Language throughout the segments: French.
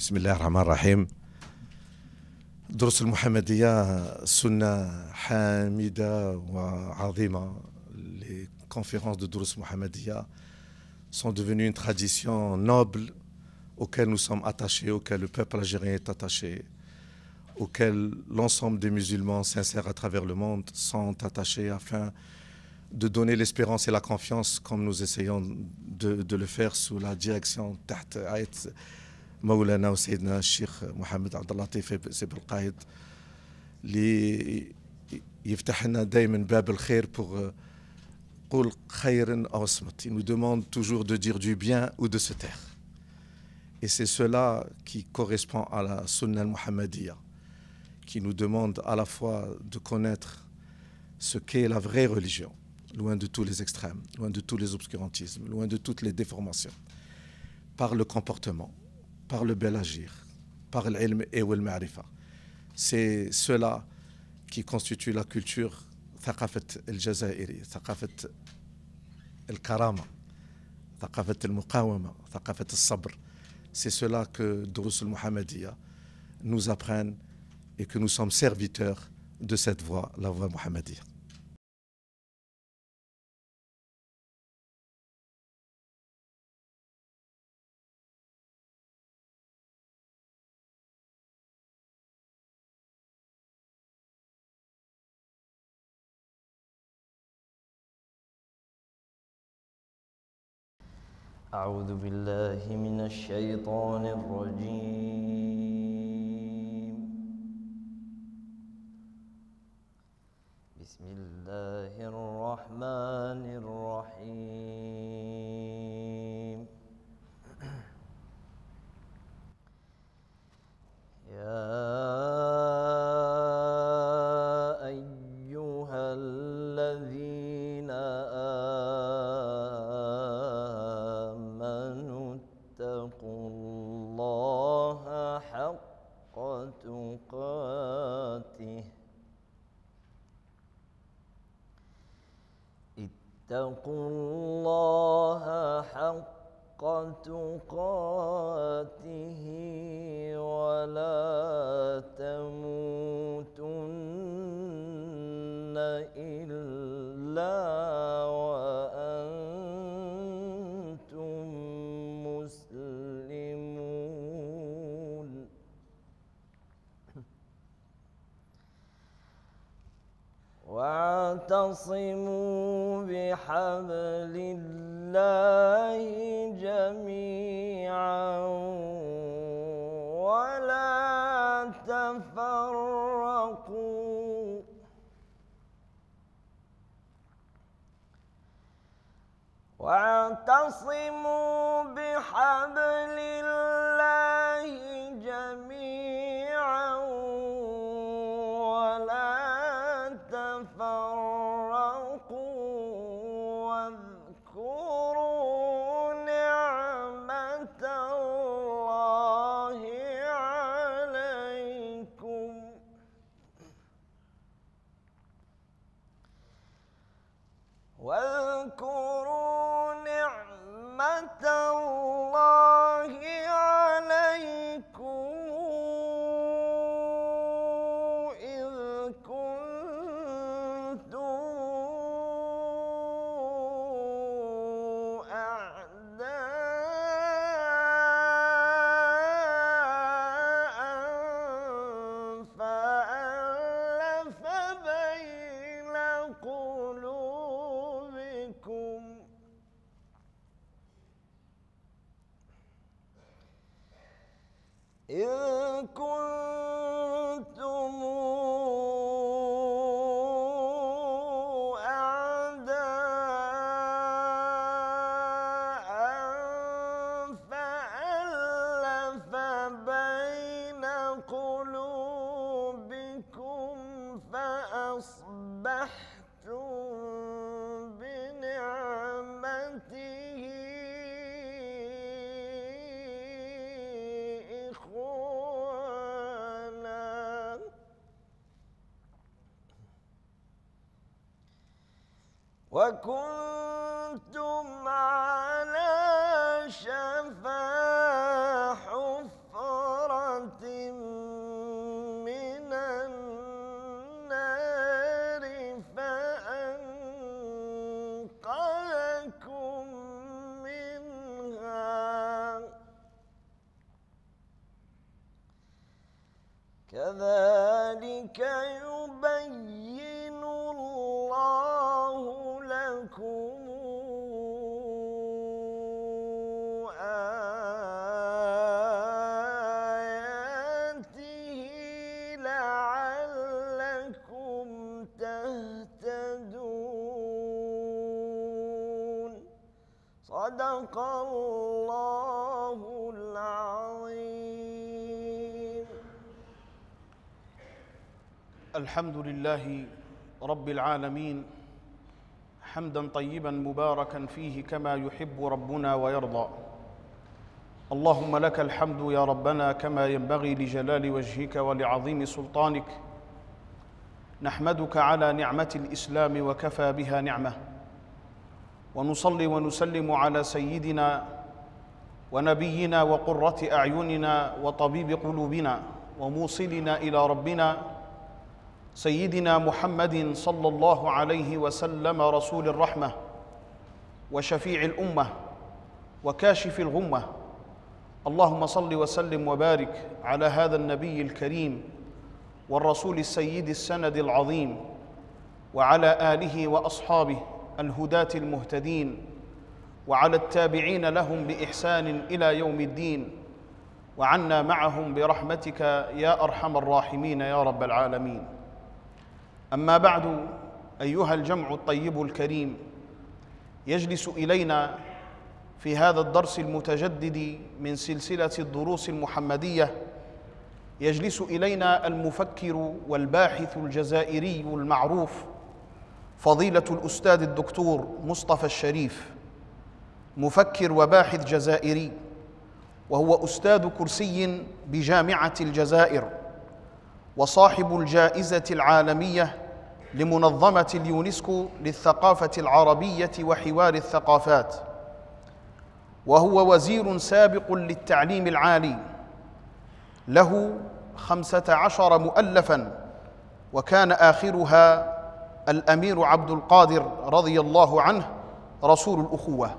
بسم الله الرحمن الرحيم. دروس المحمدية سنة حامدة وعظيمة. Les conférences de Durus Muhammadiyya sont devenues une tradition noble auquel nous sommes attachés, auquel le peuple algérien est attaché, auquel l'ensemble des musulmans sincères à travers le monde sont attachés afin de donner l'espérance et la confiance comme nous essayons de le faire sous la direction تحت آية مولانا وسيدنا الشيخ محمد عبد اللطيف سيب القايد اللي يفتح لنا دائما باب الخير pour قول خير أو اصمت. Il nous demande toujours de dire du bien ou de se taire. Et c'est cela qui correspond à la sunna al-Muhammadiyya, qui nous demande à la fois de connaître ce qu'est la vraie religion, loin de tous les extrêmes, loin de tous les obscurantismes, loin de toutes les déformations, par le comportement, par le bel agir, par l'ilm et le ma'rifa. C'est cela qui constitue la culture ثقافة الجزائري، ثقافة الكرامة، ثقافة المقاومة، ثقافة الصبر. C'est cela que Durus al-Muhammadiyya nous apprennent et que nous sommes serviteurs de cette voie, la voie Muhammadiyya. أعوذ بالله من الشيطان الرجيم. بسم الله الرحمن الرحيم. يا أيها الذين اتقوا الله حق تقاته اتقوا الله حق تقاته ولا تموتن إلا واعتصموا بحبل الله جميعا ولا تفرقوا واعتصموا بحبل الله جميعا واذكروا نعمة الله عليكم واذكروا نعمة الله عليكم إذ كنتم إذ كنتم أعداء فألف بين قلوبكم فأصبحتم بنعمته وكنتم على شفا حفرة كذلك يبين الله لكم آياته لعلكم تهتدون. صدق الله العظيم. الحمد لله رب العالمين حمدا طيبا مباركا فيه كما يحب ربنا ويرضى. اللهم لك الحمد يا ربنا كما ينبغي لجلال وجهك ولعظيم سلطانك. نحمدك على نعمة الإسلام وكفى بها نعمة، ونصلي ونسلم على سيدنا ونبينا وقرة أعيننا وطبيب قلوبنا وموصلنا إلى ربنا سيدنا محمد صلى الله عليه وسلم، رسول الرحمة وشفيع الأمة وكاشف الغمة. اللهم صل وسلم وبارك على هذا النبي الكريم والرسول السيد السند العظيم، وعلى آله وأصحابه الهداة المهتدين، وعلى التابعين لهم بإحسان إلى يوم الدين، وعنا معهم برحمتك يا أرحم الراحمين يا رب العالمين. أما بعد، أيها الجمع الطيب الكريم، يجلس إلينا في هذا الدرس المتجدد من سلسلة الدروس المحمدية يجلس إلينا المفكر والباحث الجزائري المعروف فضيلة الأستاذ الدكتور مصطفى الشريف، مفكر وباحث جزائري، وهو أستاذ كرسي بجامعة الجزائر وصاحب الجائزة العالمية لمنظمة اليونسكو للثقافة العربية وحوار الثقافات، وهو وزير سابق للتعليم العالي، له 15 مؤلفاً، وكان آخرها الأمير عبد القادر رضي الله عنه رسول الأخوة.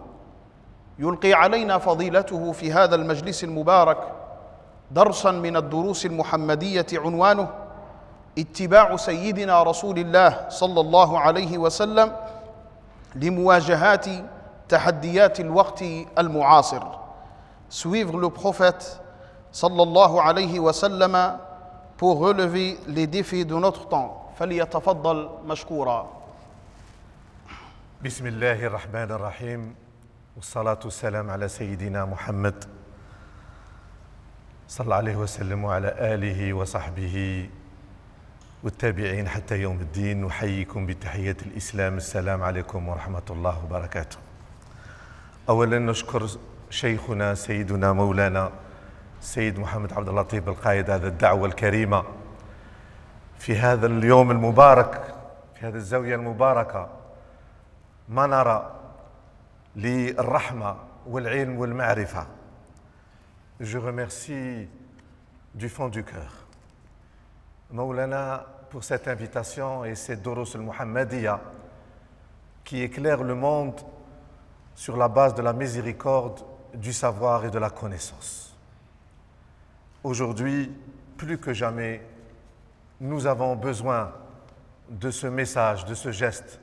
يلقي علينا فضيلته في هذا المجلس المبارك درساً من الدروس المحمدية عنوانه اتباع سيدنا رسول الله صلى الله عليه وسلم لمواجهات تحديات الوقت المعاصر. Suivre le prophète sallallahu alayhi wa sallam pour relever les défis de notre temps. فليتفضل مشكورا. بسم الله الرحمن الرحيم، والصلاة والسلام على سيدنا محمد صلى الله عليه وسلم وعلى آله وصحبه والتابعين حتى يوم الدين. نحييكم بتحية الإسلام، السلام عليكم ورحمة الله وبركاته. أولا نشكر شيخنا سيدنا مولانا السيد محمد عبد اللطيف القائد هذا الدعوة الكريمة في هذا اليوم المبارك، في هذه الزاوية المباركة، منارة للرحمة والعلم والمعرفة. Je remercie du fond du cœur Maulana pour cette invitation et cette Durus al-Muhammadiyya qui éclaire le monde sur la base de la miséricorde, du savoir et de la connaissance. Aujourd'hui, plus que jamais, nous avons besoin de ce message, de ce geste,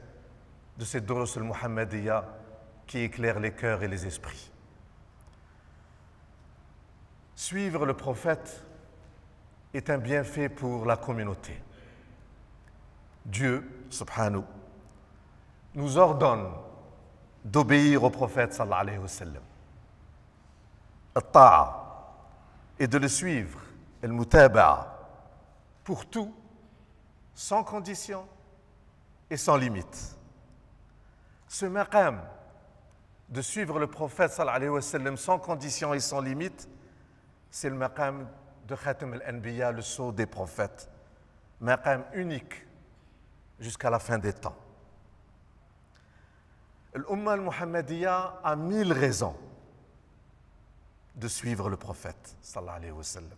de cette Durus al-Muhammadiyya qui éclaire les cœurs et les esprits. Suivre le prophète est un bienfait pour la communauté. Dieu, subhanahu, nous ordonne d'obéir au prophète sallallahu alayhi wa sallam, at-ta'a, et de le suivre, al-mutaba'a, pour tout, sans condition et sans limite. Ce maqam de suivre le prophète sallallahu alayhi wa sallam sans condition et sans limite, c'est le maqam de Khatam al-Anbiya, le sceau des prophètes, maqam unique jusqu'à la fin des temps. L'Umma al-Muhammadiyya a 1000 raisons de suivre le prophète sallallahu alayhi wa sallam.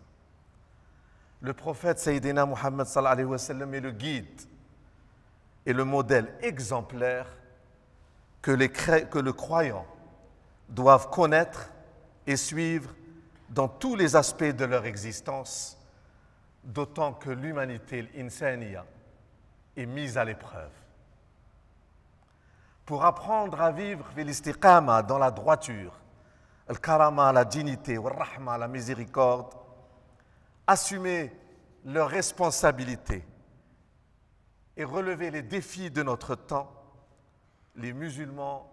Le prophète Sayyidina Muhammad sallallahu alayhi wa sallam est le guide et le modèle exemplaire que le croyant doivent connaître et suivre dans tous les aspects de leur existence, d'autant que l'humanité, l'insaniya, est mise à l'épreuve. Pour apprendre à vivre l'istiqama, dans la droiture, le karama, la dignité, le rahma, la miséricorde, assumer leurs responsabilités et relever les défis de notre temps, les musulmans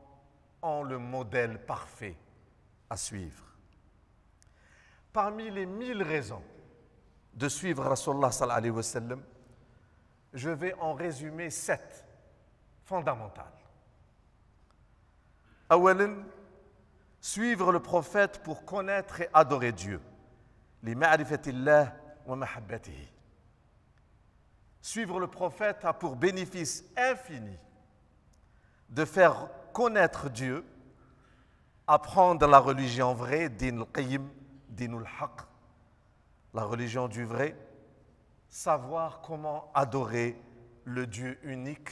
ont le modèle parfait à suivre. Parmi les 1000 raisons de suivre Rasulullah sallallahu alayhi wa sallam, je vais en résumer 7 fondamentales. Awalan, suivre le prophète pour connaître et adorer Dieu. Li ma'rifatillah wa mahabbatihi. Suivre le prophète a pour bénéfice infini de faire connaître Dieu, apprendre la religion vraie, din al-qayyim, din al-haq, la religion du vrai, savoir comment adorer le Dieu unique,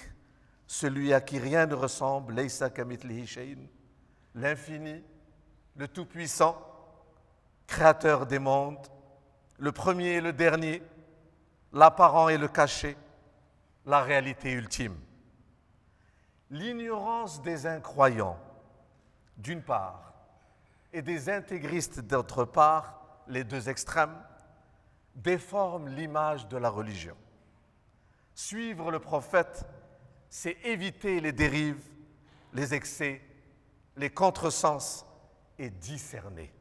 celui à qui rien ne ressemble, laysa kamithlihi shay'un, l'infini, le tout-puissant, créateur des mondes, le premier et le dernier, l'apparent et le caché, la réalité ultime. L'ignorance des incroyants, d'une part, et des intégristes, d'autre part, les deux extrêmes, déforme l'image de la religion. Suivre le prophète, c'est éviter les dérives, les excès, les contresens et discerner.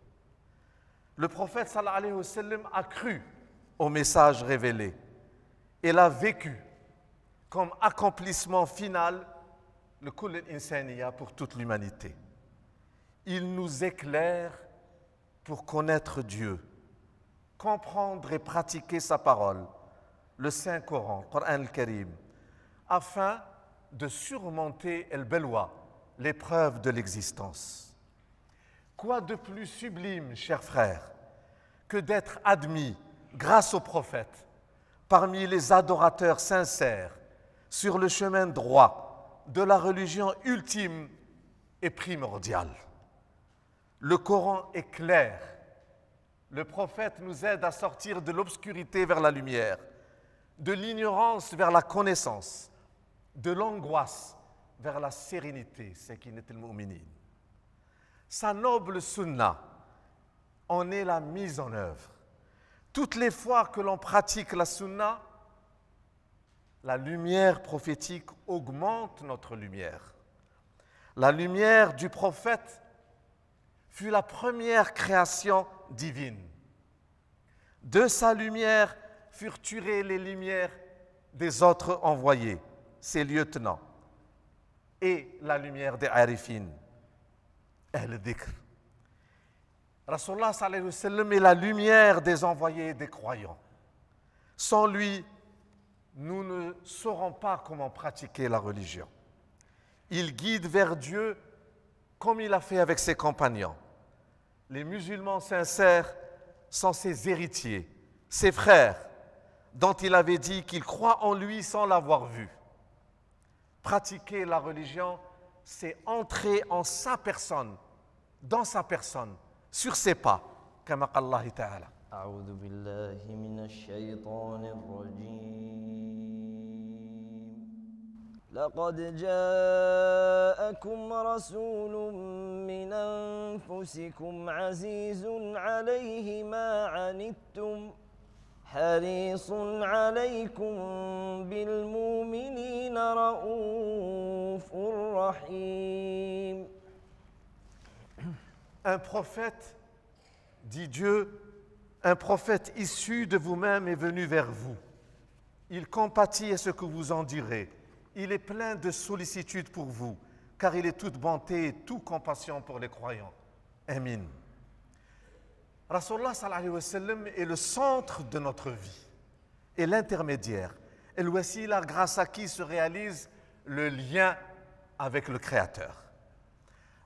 Le prophète sallallahu alayhi wa sallam a cru au message révélé et l'a vécu comme accomplissement final le kull al-insaniya pour toute l'humanité. Il nous éclaire pour connaître Dieu, comprendre et pratiquer sa parole, le Saint-Coran, Coran al-Karim, afin de surmonter el-belwa, l'épreuve de l'existence. Quoi de plus sublime, chers frères, que d'être admis, grâce au prophète, parmi les adorateurs sincères, sur le chemin droit de la religion ultime et primordiale. Le Coran est clair. Le prophète nous aide à sortir de l'obscurité vers la lumière, de l'ignorance vers la connaissance, de l'angoisse vers la sérénité, sakinat al-mu'minin. Sa noble sunna en est la mise en œuvre. Toutes les fois que l'on pratique la sunna, la lumière prophétique augmente notre lumière. La lumière du prophète fut la première création divine. De sa lumière furent tirées les lumières des autres envoyés, ses lieutenants, et la lumière des arifin, al-dhikr. Rasulullah sallallahu alayhi wa sallam est la lumière des envoyés et des croyants. Sans lui, nous ne saurons pas comment pratiquer la religion. Il guide vers Dieu comme il a fait avec ses compagnons. Les musulmans sincères sont ses héritiers, ses frères, dont il avait dit qu'ils croient en lui sans l'avoir vu. Pratiquer la religion, c'est entrer en sa personne, dans sa personne, sur ses pas, comme Allah Ta'ala. أعوذ بالله من الشيطان الرجيم لقد جاءكم رسول من أنفسكم عزيز عليه ما عنتم حريص عليكم بالمؤمنين رؤوف رحيم. Un prophète, dit Dieu, un prophète issu de vous-même est venu vers vous. Il compatit à ce que vous en direz. Il est plein de sollicitude pour vous, car il est toute bonté et toute compassion pour les croyants. Amin. Rasulullah sallallahu alayhi wa sallam est le centre de notre vie et l'intermédiaire, et le wasila grâce à qui se réalise le lien avec le Créateur.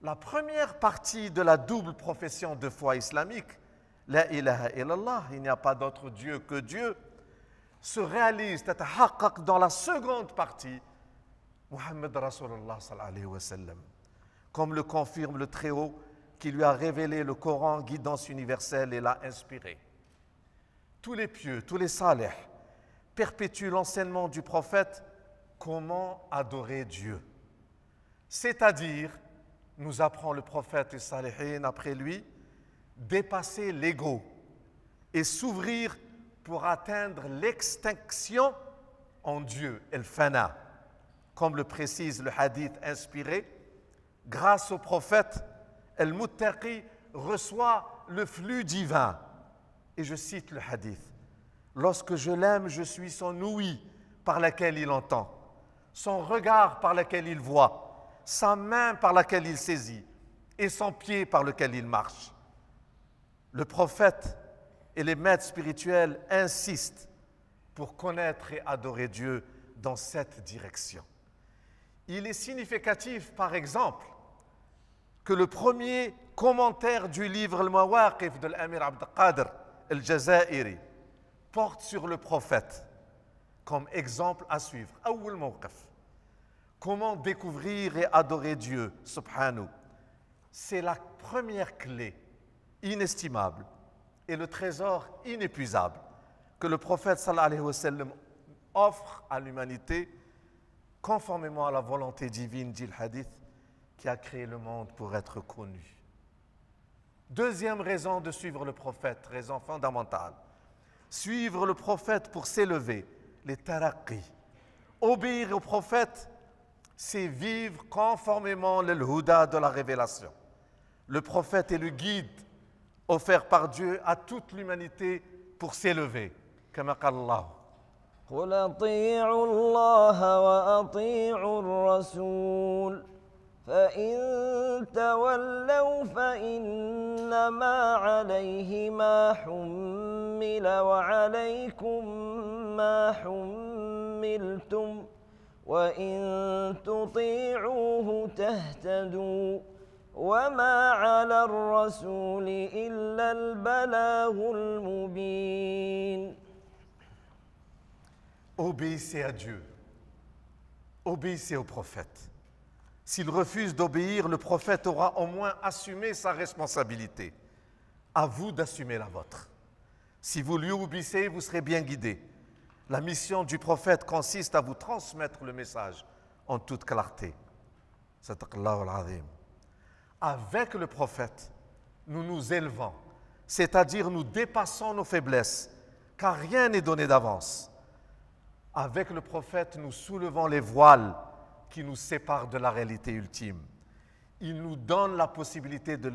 La première partie de la double profession de foi islamique, la ilaha illallah, il n'y a pas d'autre Dieu que Dieu, se réalise dans la seconde partie, Muhammad Rasulullah sallallahu alayhi wa sallam, comme le confirme le Très-Haut qui lui a révélé le Coran, guidance universelle, et l'a inspiré. tous les pieux, tous les salih perpétuent l'enseignement du prophète comment adorer Dieu. C'est-à-dire, nous apprend le prophète et salihin après lui, dépasser l'ego et s'ouvrir pour atteindre l'extinction en Dieu, el-fana. Comme le précise le hadith inspiré, grâce au prophète, el-muttaqi reçoit le flux divin. Et je cite le hadith. Lorsque je l'aime, je suis son ouïe par laquelle il entend, son regard par lequel il voit, sa main par laquelle il saisit et son pied par lequel il marche. Le prophète et les maîtres spirituels insistent pour connaître et adorer Dieu dans cette direction. Il est significatif, par exemple, que le premier commentaire du livre Al-Mawaqif de l'Amir Abd al-Qadir al-Jazairi porte sur le prophète comme exemple à suivre. Awwal mawqif. Comment découvrir et adorer Dieu, subhanahu. C'est la première clé inestimable et le trésor inépuisable que le prophète sallallahu alayhi wa sallam offre à l'humanité conformément à la volonté divine, dit le hadith, qui a créé le monde pour être connu. Deuxième raison de suivre le prophète, raison fondamentale. Suivre le prophète pour s'élever, les taraqqi. Obéir au prophète, c'est vivre conformément au huda de la révélation. Le prophète est le guide offert par Dieu à toute l'humanité pour s'élever. Kama qala Allah. قل أطيعوا الله وأطيعوا الرسول فإن تولوا فإنما عليه ما حمل وعليكم ما حملتم وإن تطيعوه تهتدوا وما على الرسول إلا البلاغ المبين. Obéissez à Dieu, obéissez au prophète. S'il refuse d'obéir, le prophète aura au moins assumé sa responsabilité. À vous d'assumer la vôtre. Si vous lui obéissez, vous serez bien guidé. La mission du prophète consiste à vous transmettre le message en toute clarté. Sadaqallahu al-azim. Avec le prophète, nous nous élevons, c'est-à-dire nous dépassons nos faiblesses, car rien n'est donné d'avance. Avec le prophète, nous soulevons les voiles qui nous séparent de la réalité ultime. Il nous donne la possibilité de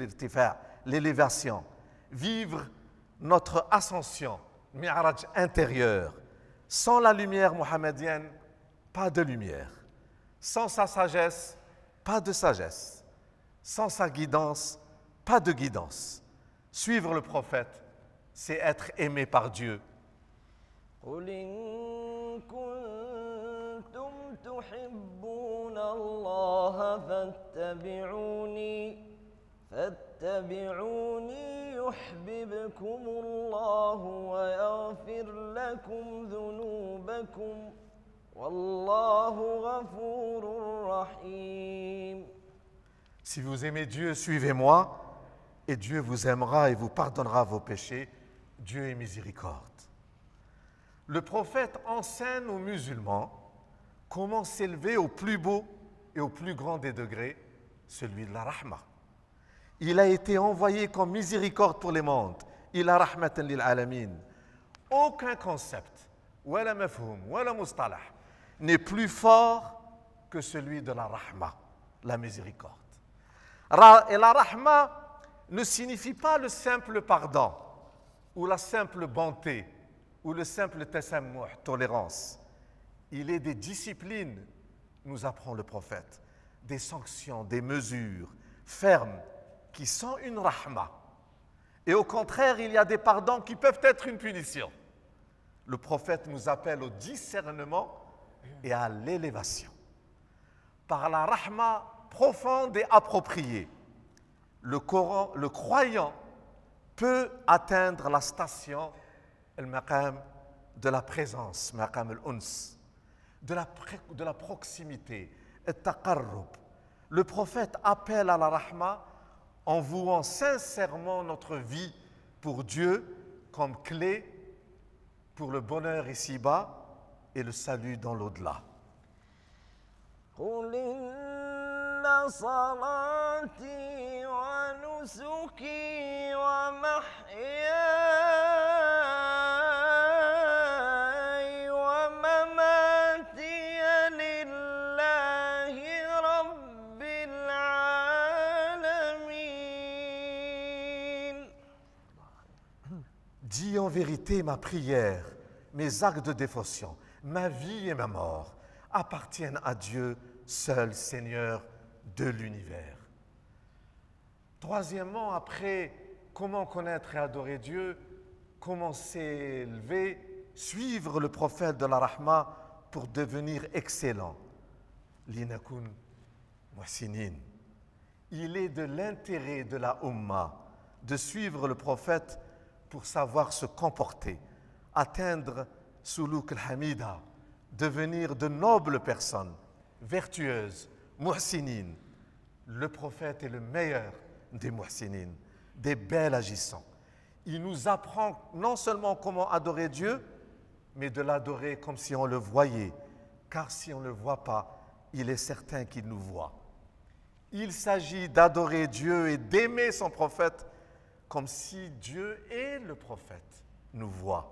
l'élévation, vivre notre ascension, mi'raj intérieur. Sans la lumière mohammedienne, pas de lumière. Sans sa sagesse, pas de sagesse. Sans sa guidance, pas de guidance. Suivre le prophète, c'est être aimé par Dieu. قل إن كنتم تحبون الله فاتبعوني يحببكم الله ويغفر لكم ذنوبكم والله غفور رحيم. Si vous aimez Dieu, suivez-moi, et Dieu vous aimera et vous pardonnera vos péchés. Dieu est miséricorde. Le prophète enseigne aux musulmans comment s'élever au plus beau et au plus grand des degrés, celui de la rahma. Il a été envoyé comme miséricorde pour les mondes. Il a rahmatan lil alamin. Aucun concept, wala mafhoum, wala mustalah, n'est plus fort que celui de la rahma, la miséricorde. Et la rahma ne signifie pas le simple pardon ou la simple bonté ou le simple tasammuh, tolérance. Il est des disciplines, nous apprend le prophète, des sanctions, des mesures fermes qui sont une rahma. Et au contraire, il y a des pardons qui peuvent être une punition. Le prophète nous appelle au discernement et à l'élévation. Par la rahma profonde et appropriée, le croyant peut atteindre la station al-maqam de la présence, maqam al-uns, de la proximité, al-taqarrub. Le prophète appelle à la rahma en vouant sincèrement notre vie pour Dieu comme clé pour le bonheur ici-bas et le salut dans l'au-delà. قل إن صلاتي ونسكي ومحياي ومماتي لله رب العالمين. Dis en vérité, ma prière, mes actes de dévotion, ma vie et ma mort appartiennent à Dieu, seul Seigneur de l'univers. Troisièmement, après comment connaître et adorer Dieu, comment s'élever, suivre le prophète de la Rahma pour devenir excellent. Linakun muhsinin. Il est de l'intérêt de la Ummah de suivre le prophète pour savoir se comporter, atteindre suluk al-hamida, devenir de nobles personnes, vertueuses, muhsinin. Le prophète est le meilleur des muhsinin, des belles agissants. Il nous apprend non seulement comment adorer Dieu, mais de l'adorer comme si on le voyait, car si on ne le voit pas, il est certain qu'il nous voit. Il s'agit d'adorer Dieu et d'aimer son prophète comme si Dieu et le prophète nous voient.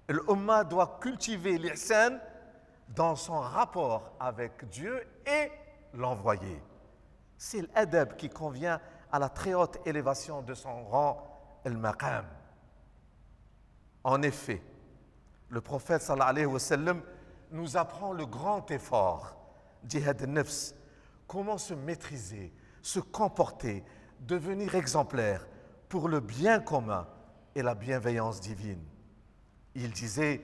L'Ummah doit cultiver l'ihsan dans son rapport avec Dieu et l'envoyé. C'est l'adab qui convient à la très haute élévation de son rang, al-maqam. En effet, le prophète sallallahu alayhi wa sallam nous apprend le grand effort, jihad al-nafs, comment se maîtriser, se comporter, devenir exemplaire pour le bien commun et la bienveillance divine. Il disait,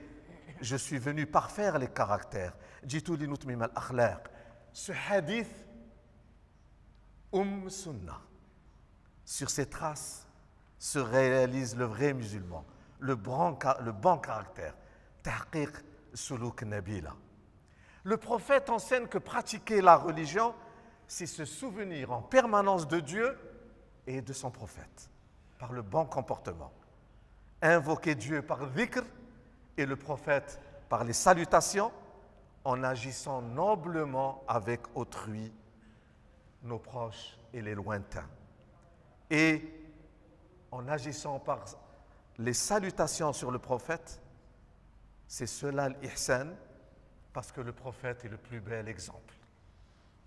je suis venu parfaire les caractères. Jitu li nutmim al-akhlaq. Ce hadith, sunnah. Sur ces traces se réalise le vrai musulman, le bon caractère. Tahqiq suluk nabila. Le prophète enseigne que pratiquer la religion, c'est se souvenir en permanence de Dieu et de son prophète, par le bon comportement. Invoquer Dieu par dhikr et le prophète par les salutations, en agissant noblement avec autrui, nos proches et les lointains. Et en agissant par les salutations sur le prophète, c'est cela l'ihsan, parce que le prophète est le plus bel exemple.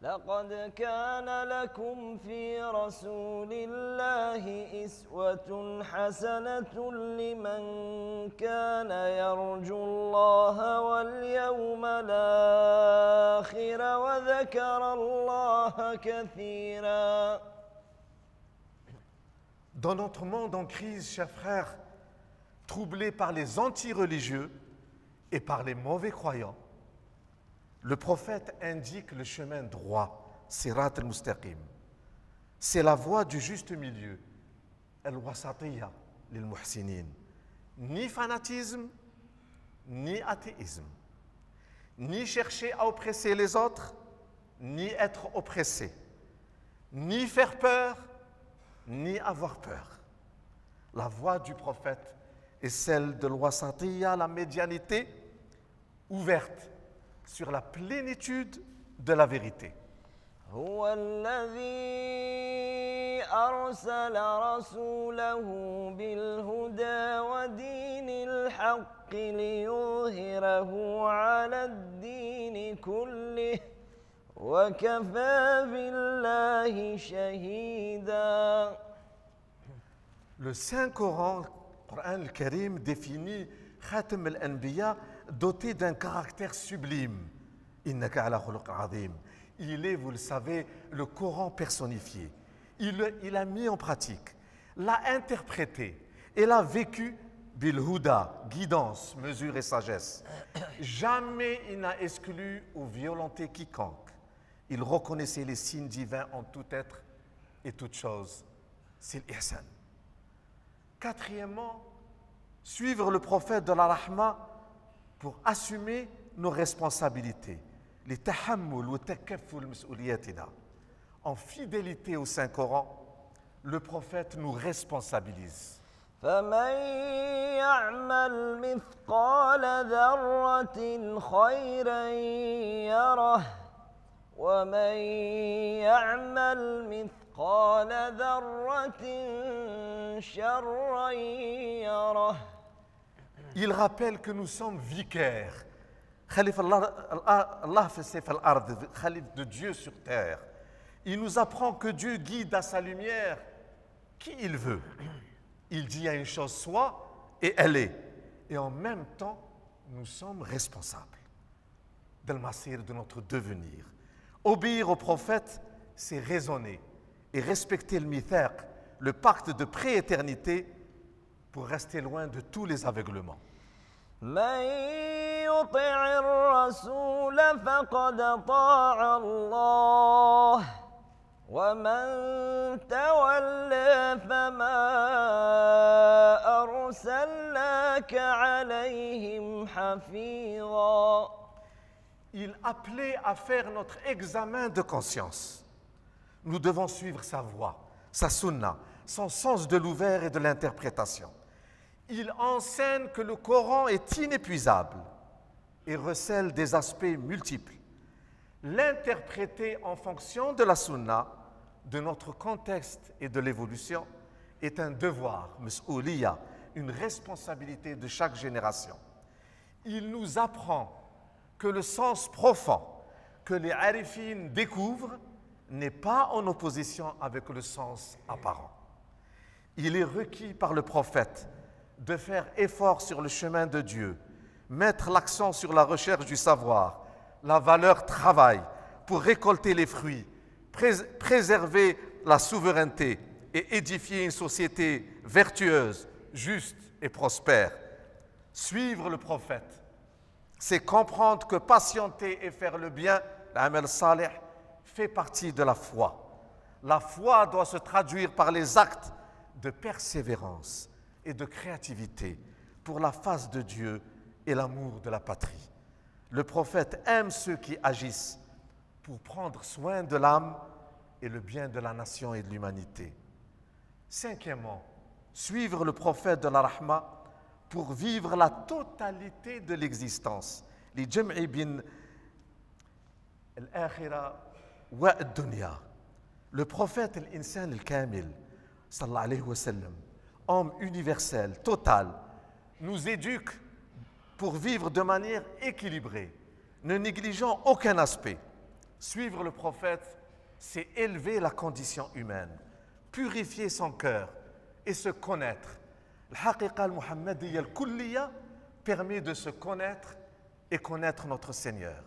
لقد كان لكم في رسول الله إسوة حسنة لمن كان يرجو الله واليوم الآخر وذكر الله كثيرا. Dans notre monde en crise, chers frères, troublé par les anti-religieux et par les mauvais croyants, le prophète indique le chemin droit, Sirat al-Mustaqim. C'est la voie du juste milieu, al-wasatiyya lil-muhsinin. Ni fanatisme, ni athéisme. Ni chercher à oppresser les autres, ni être oppressé. Ni faire peur, ni avoir peur. La voie du prophète est celle de al-wasatiyya, la médianité ouverte sur la plénitude de la vérité. هو الذي أرسل رسوله بالهدى ودين الحق ليظهره على الدين كله وكفى بالله شهيدا. Le Saint-Coran, le Coran al-Karim, définit Khatam al-Anbiya doté d'un caractère sublime. Innaka ala khuluq azim. Il est, vous le savez, le Coran personnifié. Il a mis en pratique, l'a interprété et l'a vécu bil-huda, guidance, mesure et sagesse. Jamais il n'a exclu ou violenté quiconque. Il reconnaissait les signes divins en tout être et toute chose. C'est l'ihsan. Quatrièmement, suivre le prophète de la Rahma pour assumer nos responsabilités. Les tahammul ou takafful mas'ouliyatina. En fidélité au Saint-Coran, le prophète nous responsabilise. فمن يعمل مثقال ذرة خيرا يره ومن يعمل مثقال ذرة شرا يره. Il rappelle que nous sommes vicaires. Khalif Allah fait Khalif de Dieu sur terre. Il nous apprend que Dieu guide à sa lumière qui il veut. Il dit à une chose soit et elle est. Et en même temps, nous sommes responsables de masir de notre devenir. Obéir au prophète, c'est raisonner et respecter le mithaq, le pacte de prééternité, pour rester loin de tous les aveuglements. من يطع الرسول فقد طاع الله ومن تولى فما أرسلناك عليهم حفيظا. Il appelait à faire notre examen de conscience. Nous devons suivre sa voie, sa sunna, son sens de l'ouvert et de l'interprétation. Il enseigne que le Coran est inépuisable et recèle des aspects multiples. L'interpréter en fonction de la sunna, de notre contexte et de l'évolution, est un devoir, mas'ouliya, une responsabilité de chaque génération. Il nous apprend que le sens profond que les arifines découvrent n'est pas en opposition avec le sens apparent. Il est requis par le prophète de faire effort sur le chemin de Dieu, mettre l'accent sur la recherche du savoir, la valeur travail pour récolter les fruits, préserver la souveraineté et édifier une société vertueuse, juste et prospère. Suivre le prophète, c'est comprendre que patienter et faire le bien, l'amal salih, fait partie de la foi. La foi doit se traduire par les actes de persévérance et de créativité pour la face de Dieu et l'amour de la patrie. Le prophète aime ceux qui agissent pour prendre soin de l'âme et le bien de la nation et de l'humanité. Cinquièmement, suivre le prophète de la Rahma pour vivre la totalité de l'existence. Les jam'i bin al-akhira wa ad-dunya. Le prophète al-insan al-kamil, sallallahu alayhi wa sallam, homme universel, total, nous éduque pour vivre de manière équilibrée, ne négligeant aucun aspect. Suivre le prophète, c'est élever la condition humaine, purifier son cœur et se connaître. Al-haqiqa al-muhammadiyya al-kulliya permet de se connaître et connaître notre Seigneur.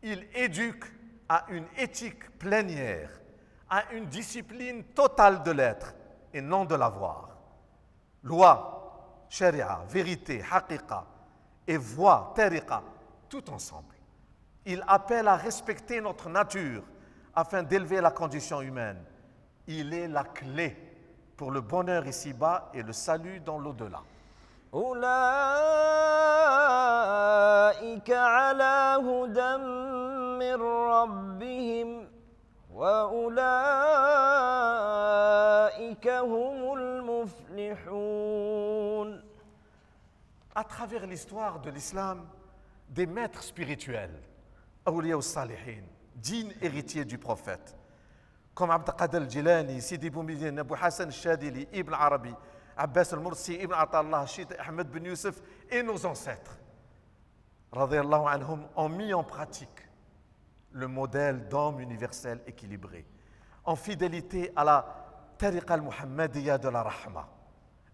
Il éduque à une éthique plénière, à une discipline totale de l'être et non de l'avoir. Loi, sharia, vérité, haqiqa et voie, tariqa, tout ensemble. Il appelle à respecter notre nature afin d'élever la condition humaine. Il est la clé pour le bonheur ici-bas et le salut dans l'au-delà. أولئك على هدى من ربهم وأولئك هم المفلحون. À travers l'histoire de l'islam, des maîtres spirituels, awliya al-salihin, dignes héritiers du prophète, comme Abd al-Qadir al-Jilani, Sidi Boumidine, Abu Hassan al-Shadili, Ibn Arabi, Abbas al-Mursi, Ibn Atallah, Shita Ahmed bin Youssef et nos ancêtres, radiyallahu anhum, ont mis en pratique le modèle d'homme universel équilibré, en fidélité à la tariqa al-Muhammadiyya de la Rahma.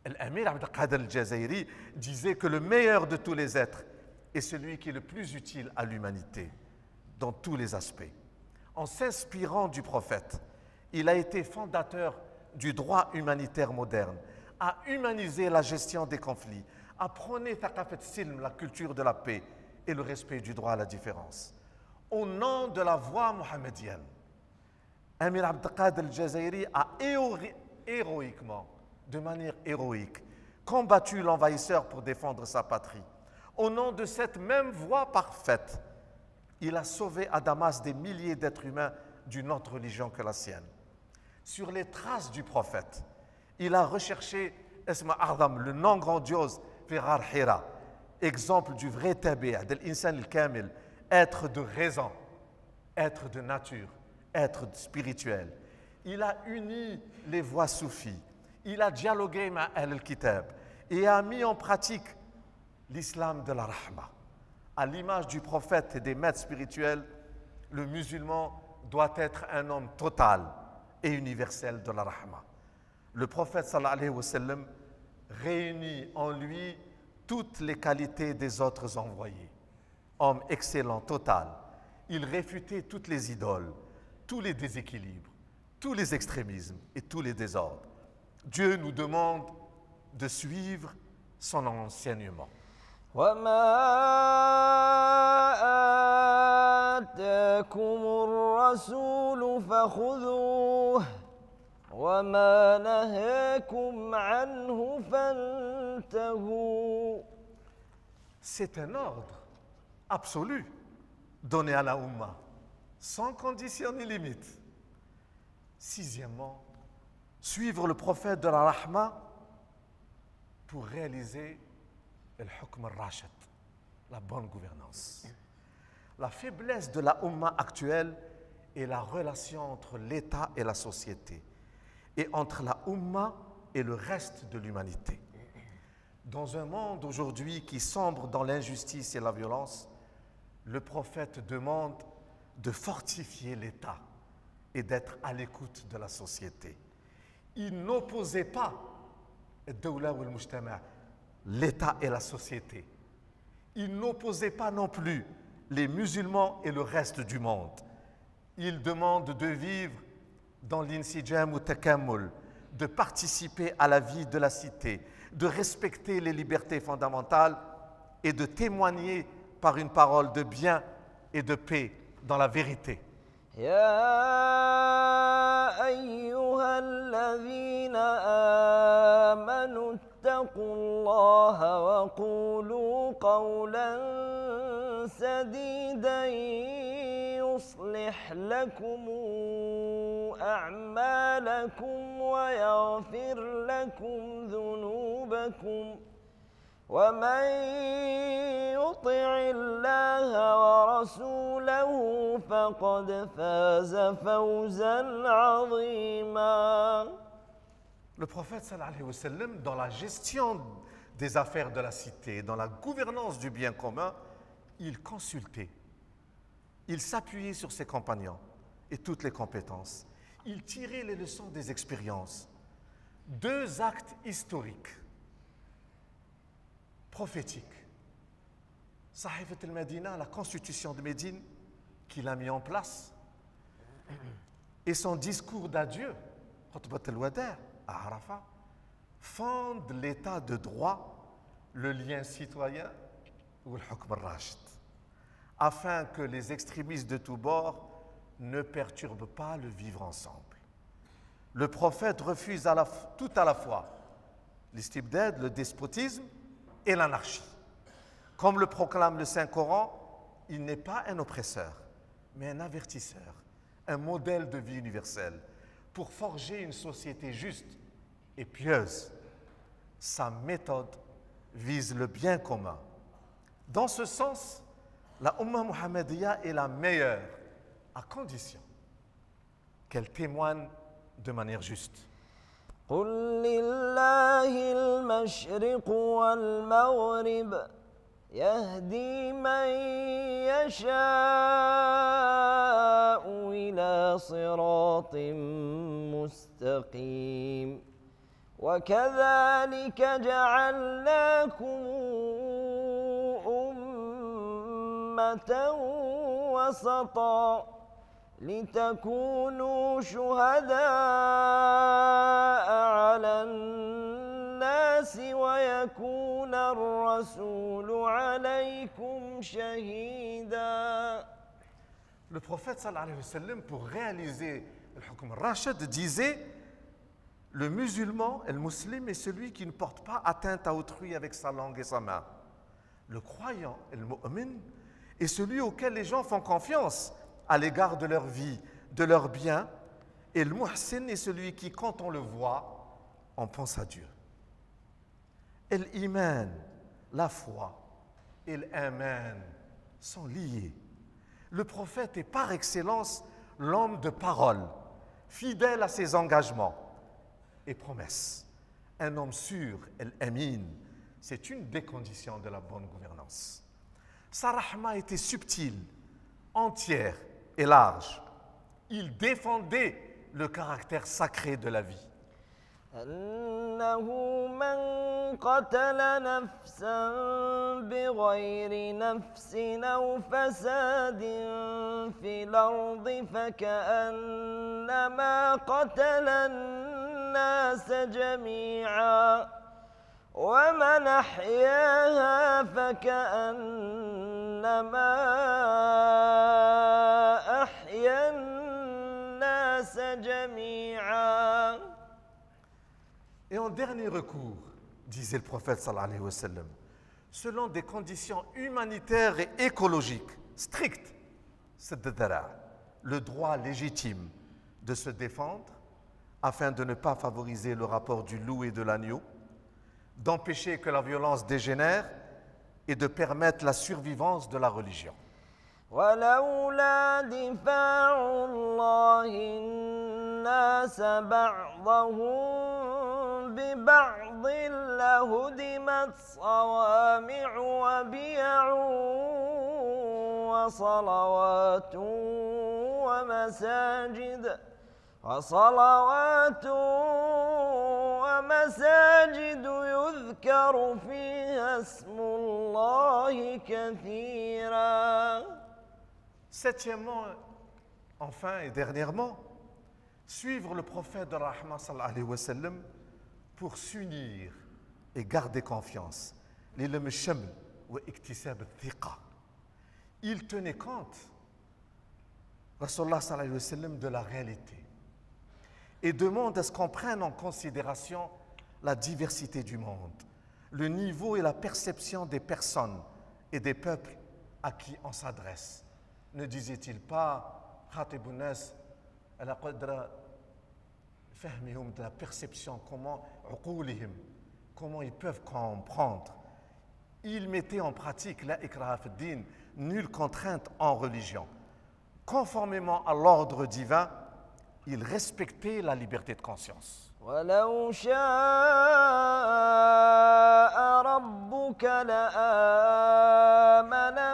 L'Amir Abd al-Qadir al-Jazairi disait que le meilleur de tous les êtres est celui qui est le plus utile à l'humanité, dans tous les aspects. En s'inspirant du prophète, il a été fondateur du droit humanitaire moderne, a humanisé la gestion des conflits, a prôné thaqafat silm, la culture de la paix et le respect du droit à la différence. Au nom de la voie mohammedienne, Amir Abd al-Qadir al-Jazairi a héroïquement, de manière héroïque, combattu l'envahisseur pour défendre sa patrie. Au nom de cette même voie parfaite, il a sauvé à Damas des milliers d'êtres humains d'une autre religion que la sienne. Sur les traces du prophète, il a recherché Esma A'zam, le nom grandiose, fi Ghar Hira, exemple du vrai tabi', de l'insan al-kamil, être de raison, être de nature, être spirituel. Il a uni les voies soufis, il a dialogué avec Ahl-al-Kitab et a mis en pratique l'islam de la rahma. À l'image du prophète et des maîtres spirituels, le musulman doit être un homme total et universel de la rahma. Le prophète sallallahu alayhi wa sallam réunit en lui toutes les qualités des autres envoyés. Homme excellent, total. Il réfutait toutes les idoles, tous les déséquilibres, tous les extrémismes et tous les désordres. Dieu nous demande de suivre son enseignement. وما آتاكم الرسول فخذوه وما نهاكم عنه فانتهوا. C'est un ordre absolu donné à la Ummah, sans condition ni limite. Sixièmement, suivre le prophète de la Rahma pour réaliser le hukm al-rashid, la bonne gouvernance. La faiblesse de la Ummah actuelle est la relation entre l'État et la société, et entre la Ummah et le reste de l'humanité. Dans un monde aujourd'hui qui sombre dans l'injustice et la violence, le prophète demande de fortifier l'État et d'être à l'écoute de la société. Il n'opposait pas l'État et la société. Il n'opposait pas non plus les musulmans et le reste du monde. Il demande de vivre dans l'insijam ou takammul, de participer à la vie de la cité, de respecter les libertés fondamentales et de témoigner par une parole de bien et de paix dans la vérité. يا أيها الذين آمنوا اتقوا الله وقولوا قولا سديدا يصلح لكم أعمالكم ويغفر لكم ذنوبكم ومن يطع الله ورسوله فقد فاز فوزا عظيما. Le prophète sallallahu alayhi wa sallam, dans la gestion des affaires de la cité, dans la gouvernance du bien commun, il consultait, il s'appuyait sur ses compagnons et toutes les compétences. Il tirait les leçons des expériences. Deux actes historiques, prophétiques. Sahifat al-Madina, la constitution de Médine qu'il a mis en place, et son discours d'adieu, Khutbat al-Wada' à Arafat, fondent l'état de droit, le lien citoyen ou le hukm al-rashid, afin que les extrémistes de tous bords ne perturbent pas le vivre ensemble. Le prophète refuse tout à la fois l'istibdad, le despotisme et l'anarchie. Comme le proclame le Saint-Coran, il n'est pas un oppresseur, mais un avertisseur, un modèle de vie universel pour forger une société juste et pieuse. Sa méthode vise le bien commun. Dans ce sens, la Ummah Muhammadiyya est la meilleure, à condition qu'elle témoigne de manière juste. قل لله المشرق والمغرب يهدي من يشاء إلى صراط مستقيم وكذلك جعلناكم أمة وسطا لتكونوا شهداء على الناس ويكون الرسول عليكم شهيدا. Le prophète sallallahu alayhi wa sallam, pour réaliser le hukm al-rashid, disait: le musulman, le musulman, est celui qui ne porte pas atteinte à autrui avec sa langue et sa main. Le croyant, le mu'min, est celui auquel les gens font confiance à l'égard de leur vie, de leurs biens. Et le muhsin est celui qui, quand on le voit, on pense à Dieu. l'iman, la foi, et l'aman sont liés. Le prophète est par excellence l'homme de parole, fidèle à ses engagements et promesses. Un homme sûr, l'amin, c'est une des conditions de la bonne gouvernance. Sa rahma était subtile, entière et large. Il défendait le caractère sacré de la vie. أنه من قتل نفسا بغير نفس أو فساد في الأرض فكأنما قتل الناس جميعا ومن أحياها فكأنما أحيا الناس جميعا. Et en dernier recours, disait le prophète sallallahu alayhi wa sallam, selon des conditions humanitaires et écologiques strictes, c'est le droit légitime de se défendre afin de ne pas favoriser le rapport du loup et de l'agneau, d'empêcher que la violence dégénère et de permettre la survivance de la religion. ولولا دفاع الله الناس بعضهم ببعض لهدمت صوامع وبيع وصلوات ومساجد يذكر فيها اسم الله كثيرا. Septièmement, enfin et dernièrement, suivre le prophète de Rahma sallallahu alayhi wa sallam pour s'unir et garder confiance. Il tenait compte, Rasulullah sallallahu alayhi wa sallam, de la réalité et demande à ce qu'on prenne en considération la diversité du monde, le niveau et la perception des personnes et des peuples à qui on s'adresse. Ne disait-il pas Khatibounas ala qadra fahmihum, de la perception, comment ils peuvent comprendre. Il mettait en pratique la ikraha fi din, nulle contrainte en religion. Conformément à l'ordre divin, il respectait la liberté de conscience. ولو شاء ربك لآمن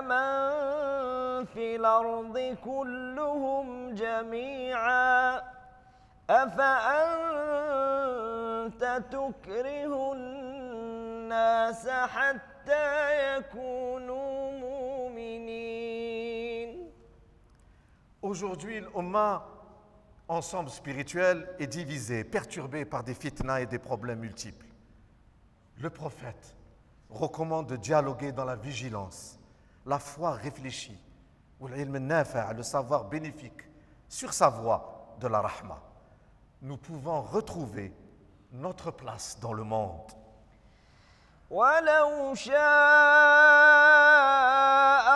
من في الأرض كلهم جميعا أفأنت تكره الناس حتى يكونوا مؤمنين. Aujourd'hui, l'Ummah, ensemble spirituel, est divisé, perturbé par des fitnas et des problèmes multiples. Le prophète recommande de dialoguer dans la vigilance, la foi réfléchie, ou le savoir bénéfique, sur sa voie de la rahma. Nous pouvons retrouver notre place dans le monde. ولو شاء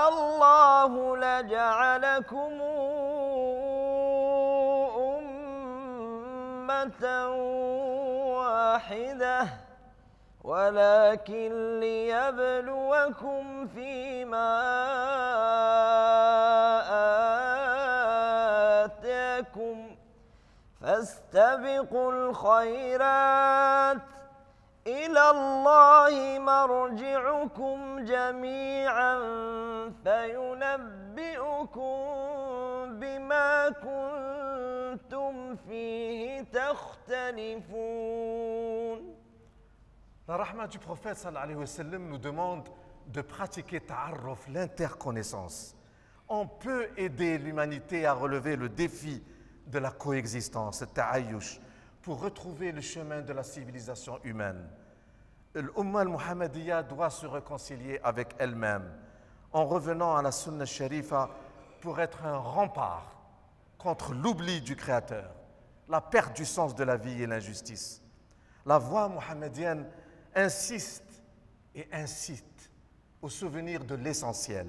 الله لجعلكم واحدة ولكن ليبلوكم فيما آتاكم فاستبقوا الخيرات إلى الله مرجعكم جميعا فينبئكم بما كنتم فيه تختلفون. La rahma du prophète sallallahu alayhi wa sallam nous demande de pratiquer ta'arruf, l'interconnaissance. On peut aider l'humanité à relever le défi de la coexistence, le ta'ayyush, pour retrouver le chemin de la civilisation humaine. L'Ummah al-Muhammadiyya doit se réconcilier avec elle-même en revenant à la Sunna Sharifa pour être un rempart contre l'oubli du Créateur, la perte du sens de la vie et l'injustice. La voie mohammedienne insiste et incite au souvenir de l'essentiel.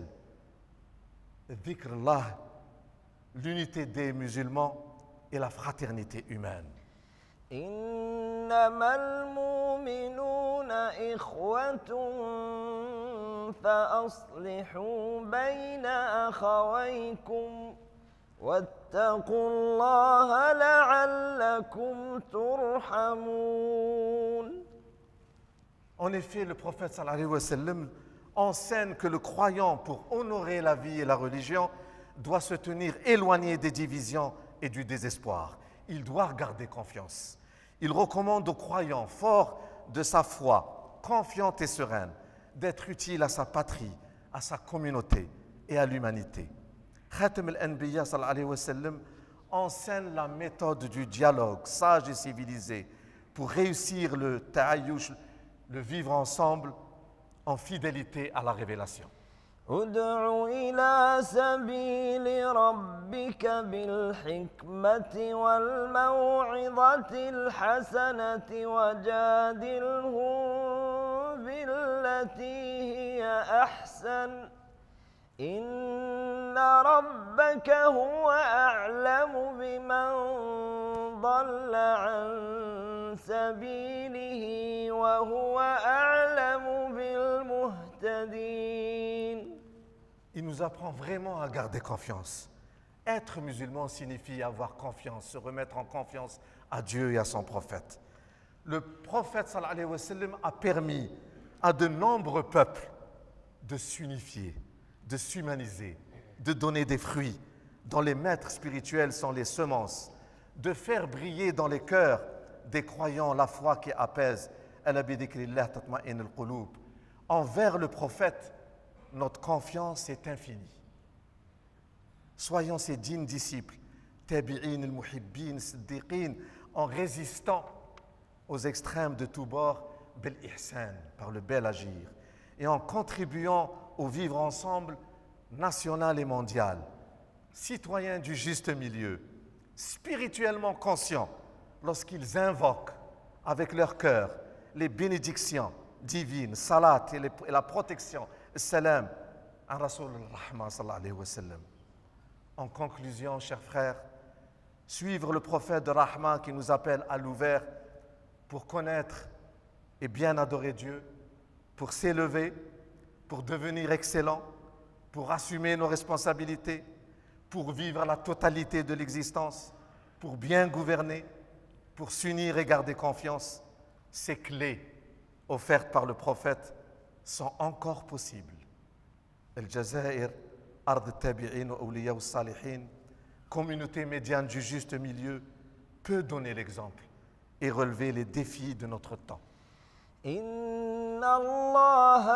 Dhikrullah, l'unité des musulmans et la fraternité humaine. إنما المؤمنون إخوة فأصلحوا بين أخويكم واتقوا الله لعلكم ترحمون. En effet, le prophète sallallahu alayhi wa sallam enseigne que le croyant, pour honorer la vie et la religion, doit se tenir éloigné des divisions et du désespoir. Il doit garder confiance. Il recommande aux croyants forts de sa foi, confiante et sereine, d'être utile à sa patrie, à sa communauté et à l'humanité. Khatam al-Anbiya sallallahu alayhi wa sallam enseigne la méthode du dialogue sage et civilisé pour réussir le ta'ayyush, le vivre ensemble en fidélité à la révélation. ادع إلى سبيل ربك بالحكمة والموعظة الحسنة وجادلهم بالتي هي أحسن إن ربك هو أعلم بمن ضل عن سبيله وهو أعلم بالمهتدين. Il nous apprend vraiment à garder confiance. Être musulman signifie avoir confiance, se remettre en confiance à Dieu et à son prophète. Le prophète sallallahu alayhi wa sallam a permis à de nombreux peuples de s'unifier, de s'humaniser, de donner des fruits dont les maîtres spirituels sont les semences, de faire briller dans les cœurs des croyants la foi qui apaise. Envers le prophète, notre confiance est infinie. Soyons ses dignes disciples, tabi'in al-muhibbin, siddiqin, en résistant aux extrêmes de tous bords, bil ihsan, par le bel agir, et en contribuant au vivre ensemble national et mondial, citoyens du juste milieu, spirituellement conscients lorsqu'ils invoquent avec leur cœur les bénédictions divines, salat et la protection, salam, à Rasul al-Rahma sallallahu alayhi wa sallam. En conclusion, chers frères, suivre le prophète de Rahma qui nous appelle à l'ouvert pour connaître et bien adorer Dieu, pour s'élever, pour devenir excellent, pour assumer nos responsabilités, pour vivre la totalité de l'existence, pour bien gouverner, pour s'unir et garder confiance. Ces clés offertes par le prophète sont encore possibles. El-Jazair, Ard al-Tabi'in wa Awliya al-Salihin, communauté médiane du juste milieu, peut donner l'exemple et relever les défis de notre temps. إن الله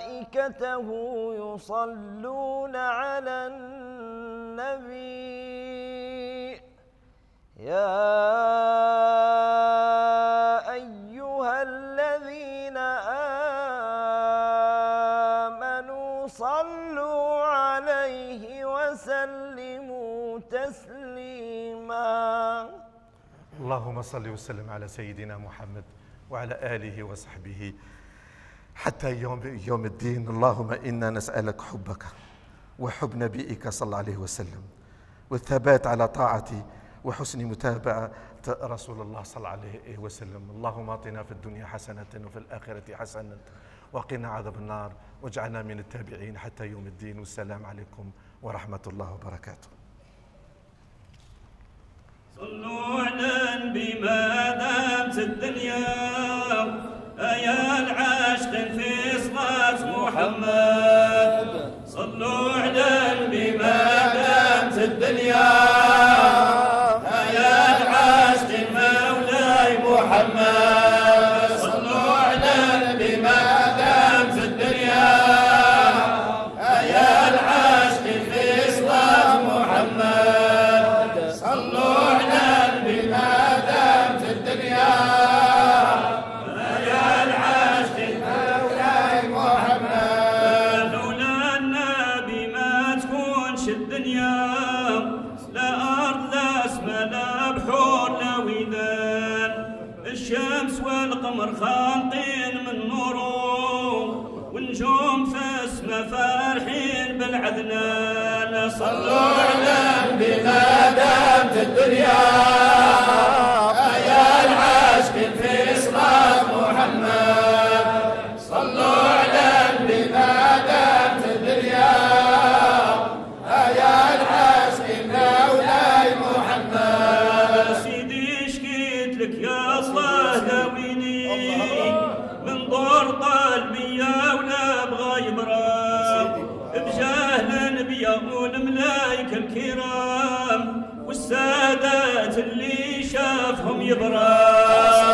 وملائكته يصلون على النبي يا أيها الذين آمنوا صلوا عليه وسلموا تسليما. اللهم صل وسلم على سيدنا محمد وعلى آله وصحبه حتى يوم الدين. اللهم إنا نسألك حبك وحب نبيك صلى الله عليه وسلم والثبات على طاعته وحسن متابعة رسول الله صلى الله عليه وسلم. اللهم اعطنا في الدنيا حسنة وفي الآخرة حسنة وقنا عذاب النار واجعلنا من التابعين حتى يوم الدين. والسلام عليكم ورحمة الله وبركاته. صلوا على النبي ما دامت الدنيا يا العاشق في صلاة محمد. صلوا على النبي ما دامت الدنيا يا العاشق مولاي محمد. صلوا على النبي ما دامت الدنيا يا العاشق في صلاة محمد. صلوا والقمر خالقين من نوره والنجوم في السما فارحين بالعدنان. صلوا على النبي ما دامت الدنيا يا العاشقين في شافهم يبرى.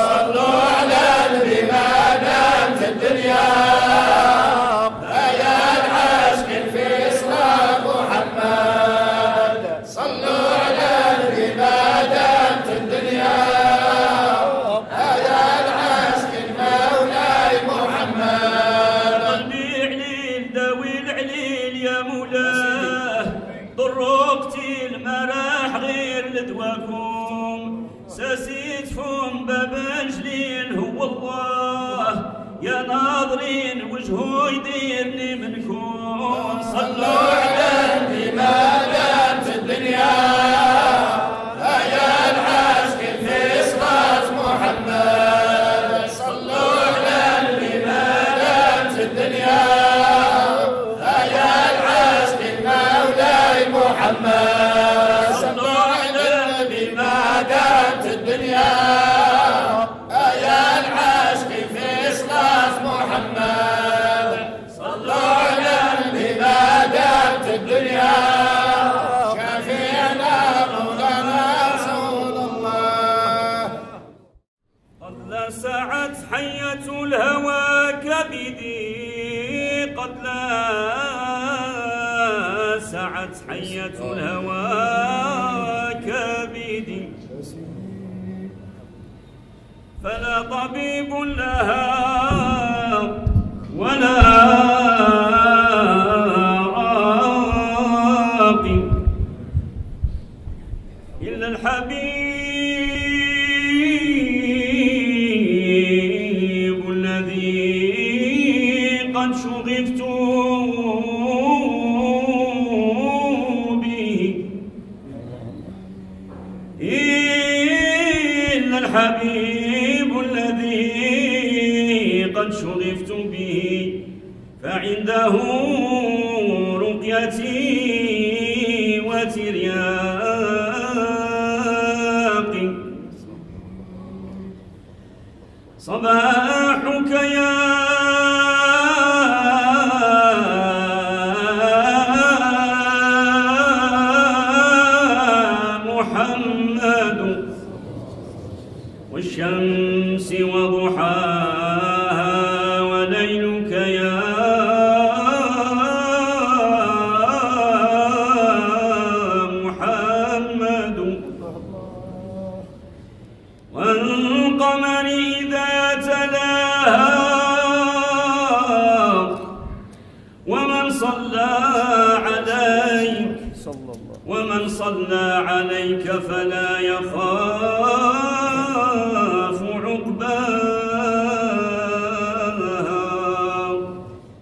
صلوا على النبي ما دامت الدنيا يا العاشق في صلاة محمد. صلوا على النبي ما دامت الدنيا يا العاشق مولاي محمد. قلبي عليل داوي العليل يا مولاه، ضروقتي المراح غير لدواكم، ساسيتكم باب جليل هو الله، يا ناظرين وجهه يديرني منكم. صلوا على النبي ما دامت الدنيا يا العاشق في صلاة محمد. صلوا على النبي ما دامت الدنيا يا العاشق مولاي محمد. صلوا على النبي ما دامت الدنيا يا العاشق في صلاة محمد. صلوا على النبي ما دامت الدنيا شفيعنا مولانا رسول الله. قد لسعت حية الهوى كبدي، قد لسعت حية الهوى كبدي، فلا طبيب لها ولا راقي إلا الحبيب الذي قد شغفت به، إلا الحبيب الذي قد شغفت به، فعنده رقيتي وترياقي. صباحك يا محمد، والشمس وضحاها، وليلك يا محمد، والقمر إذا تلاها، ومن صلى عليك فلا يخاف